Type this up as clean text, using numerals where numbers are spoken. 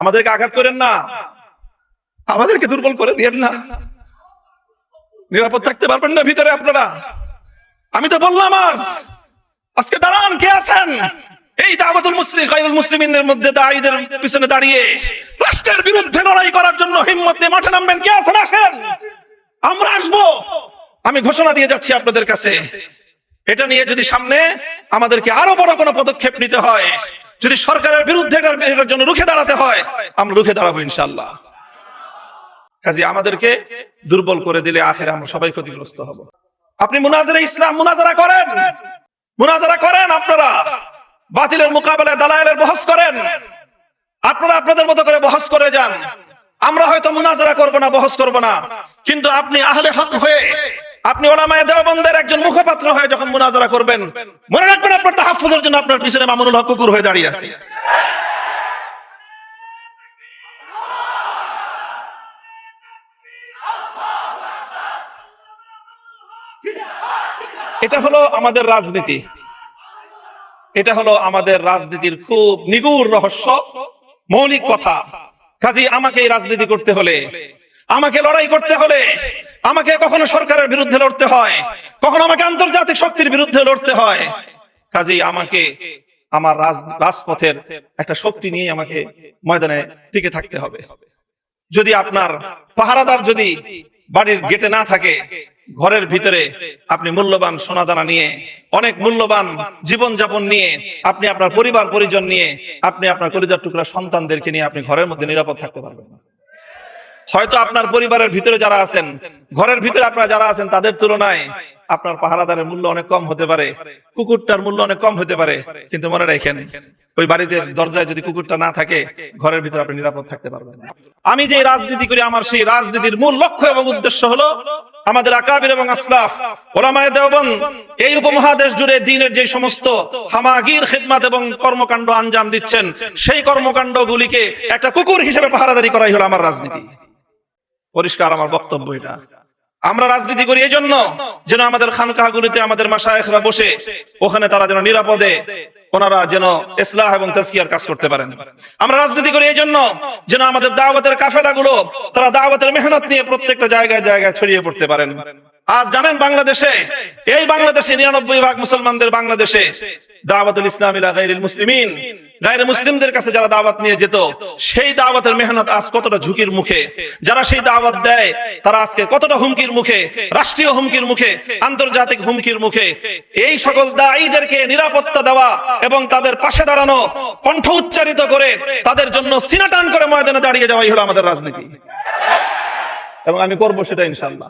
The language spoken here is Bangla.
আমাদেরকে আঘাত করেন না, আমাদেরকে দুর্বল করে দিয়েন না। নিরাপদ থাকতে পারবেন না ভিতরে আপনারা? আমি তো বললাম আজকে দাঁড়ান, কে আছেন এই দাওয়াতুল মুসলিম গায়রুল মুসলিমিনের মধ্যে দায়ীদের পিছনে দাঁড়িয়ে রাষ্ট্রের বিরুদ্ধে লড়াই করার জন্য হিম্মত নিয়ে মাঠে নামবেন? কে আছেন? আসেন, আমরা আসবো। আমি ঘোষণা দিয়ে যাচ্ছি আপনাদের কাছে, এটা নিয়ে যদি সামনে আমাদেরকে আরো বড় কোনো পদক্ষেপ নিতে হয়, যদি সরকারের বিরুদ্ধে এটার জন্য রুখে দাঁড়াতে হয়, আমরা রুখে দাঁড়াবো ইনশাআল্লাহ। কাজে আমাদেরকে দুর্বল করে দিলে আখেরে আমরা সবাই ক্ষতিগ্রস্ত হব। আপনি মুনাজারা ইসলাম মুনাজারা করেন, আপনারা বাতিলের মোকাবেলায় দালায়েলের বহস করেন, আপনারা আপনাদের মতো করে বহস করে যান। আমরা হয়তো মুনাজারা করব না, বহস করব না, কিন্তু আপনি আহলে হক হয়ে, আপনি উলামায়ে দেওবন্দের একজন মুখপাত্র হয়ে যখন মুনাজারা করবেন, মনে রাখবেন আপনার তাহাফুজের জন্য আপনার পিছনে মামুনুল হক কুকুর হয়ে দাঁড়িয়ে আছে। এটা হলো আমাদের রাজনীতি, এটা হলো আমাদের রাজনীতির খুব নিগুড় রহস্য, মৌলিক কথা। কাজী আমাকে এই রাজনীতি করতে হলে, আমাকে লড়াই করতে হলে, আমাকে কখনো সরকারের বিরুদ্ধে লড়তে হয়, কখনো আমাকে আন্তর্জাতিক শক্তির বিরুদ্ধে লড়তে হয়। কাজী আমাকে আমার রাজপথের একটা শক্তি নিয়ে আমাকে ময়দানে টিকে থাকতে হবে। যদি আপনার পাহারাদার যদি বাড়ির গেটে না থাকে, ঘরের ভিতরে আপনি মূল্যবান সোনাদানা নিয়ে, অনেক মূল্যবান জীবন যাপন নিয়ে, আপনি আপনার পরিবার পরিজন নিয়ে, আপনি আপনার কলিজার টুকরা সন্তানদেরকে নিয়ে আপনি ঘরের মধ্যে নিরাপদ থাকতে পারবেন না। হয়তো আপনার পরিবারের ভিতরে যারা আছেন, ঘরের ভিতরে আপনারা যারা আছেন, তাদের তুলনায় আপনার পাহারাদারের মূল্য অনেক কম হতে পারে, কুকুরটার মূল্য অনেক কম হতে পারে, কিন্তু মনে রাখেন ওই বাড়িতে দরজায় যদি কুকুরটা না থাকে, ঘরের ভিতরে আপনি নিরাপদ থাকতে পারবেন না। আমি যে রাজনীতি করি, আমার সেই রাজনীতির মূল লক্ষ্য এবং উদ্দেশ্য হলো আমাদের আকাবির এবং আসলাফ উলামায়ে দেওবন্দ এই উপমহাদেশ জুড়ে দ্বীনের যে সমস্ত হামাগির খিদমত এবং কর্মকাণ্ড আঞ্জাম দিচ্ছেন, সেই কর্মকাণ্ডগুলিকে একটা কুকুর হিসেবে পাহারাদারি করাই হলো আমার রাজনীতি। পরিষ্কার আমার বক্তব্য এটা। আমরা রাজনীতি করি এই জন্য যেন আমাদের খানকাহগুলিতে আমাদের মাশায়েখরা বসে ওখানে তারা যেন নিরাপদে ওনারা যেন ইসলাহ এবং তাজকিয়ার কাজ করতে পারেন। আমরা রাজনীতি করি এই জন্য যেন আমাদের দাওয়াতের কাফেলাগুলো তারা দাওয়াতের মেহনত নিয়ে প্রত্যেকটা জায়গায় জায়গায় ছড়িয়ে পড়তে পারেন। আজ জানেন বাংলাদেশে, এই বাংলাদেশে 99% মুসলমানদের বাংলাদেশে দাওয়াতুল ইসলাম ইলা গায়রিল মুসলিমিন, গায়রে মুসলিমদের কাছে যারা দাওয়াত নিয়ে যেত, সেই দাওয়াতের মেহনত আজ কতটা ঝুঁকির মুখে। যারা সেই দাওয়াত দেয় তারা আজকে কতটা হুমকির মুখে, রাষ্ট্রীয় হুমকির মুখে, আন্তর্জাতিক হুমকির মুখে। এই সকল দায়ীদেরকে নিরাপত্তা দেওয়া এবং তাদের পাশে দাঁড়ানো, কণ্ঠ উচ্চারিত করে তাদের জন্য সিনা টান করে ময়দানে দাঁড়িয়ে যাওয়াই হলো আমাদের রাজনীতি, এবং আমি করবো সেটা ইনশাআল্লাহ।